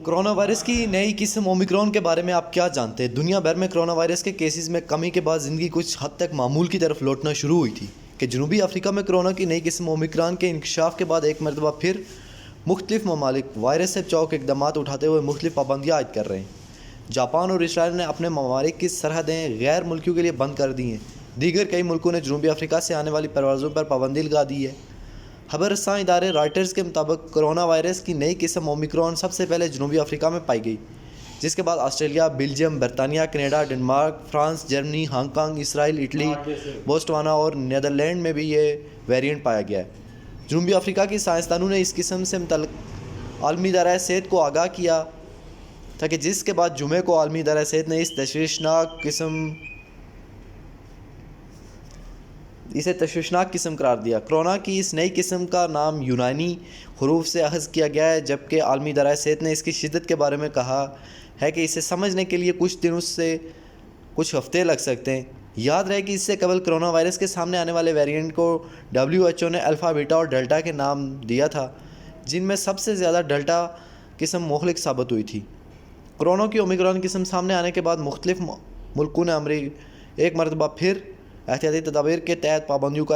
Corona virus کی نئی قسم اومیکرون کے بارے میں آپ کیا جانتے ہیں؟ دنیا بھر میں کرونا وائرس کے کیسز میں کمی کے بعد زندگی کچھ حد تک معمول کی طرف لوٹنا شروع ہوئی تھی کہ جنوبی افریقہ میں کرونا کی نئی قسم اومیکرون کے انکشاف کے بعد ایک مرتبہ پھر مختلف ممالک وائرس سے چوک اقدامات اٹھاتے ہوئے مختلف پابندیاں عائد کر رہے ہیں۔ جاپان اور اسرائیل نے اپنے ممالک کی سرحدیں غیر ملکیوں کے لیے بند کر دی ہیں۔ دیگر کئی ملکوں نے جنوبی افریقہ سے آنے والی پروازوں پر پابندی لگا دی ہے۔ خبر رساں ادارے رائٹرز کے مطابق کرونا وائرس کی نئی قسم اومیکرون سب سے پہلے جنوبی افریقہ میں پائی گئی، جس کے بعد آسٹریلیا، بیلجیم، برطانیہ، Canada, Denmark, France, Germany, Hong Kong, Israel, Italy, Botswana اور نیدرلینڈ میں بھی یہ ویرینٹ پایا گیا ہے۔ جنوبی افریقہ کی سائنسدانوں نے اس قسم سے متعلق عالمی ادارہ صحت کو آگاہ کیا تھا کہ جس کے بعد جمعے کو عالمی ادارہ صحت نے اسے تشویشناک قسم قرار دیا۔ کرونا کی اس نئی قسم کا نام یونانی حروف سے اخذ کیا گیا ہے، جبکہ عالمی ادارہ صحت نے اس کی شدت کے بارے میں کہا ہے کہ اسے سمجھنے کے لیے کچھ دنوں سے کچھ ہفتے لگ سکتے ہیں۔ یاد رہے کہ اس سے قبل کرونا وائرس کے سامنے آنے والے ویرینٹ کو WHO نے الفا، بیٹا اور ڈیلٹا کے نام دیا تھا، جن میں سب سے زیادہ ڈیلٹا قسم مہلک ثابت ہوئی تھی۔ کرونا کی اومیکرون قسم سامنے آنے کے بعد مختلف ملکوں نے ایک مرتبہ پھر احتیاطی تدابیر کے تحت پابندیوں کا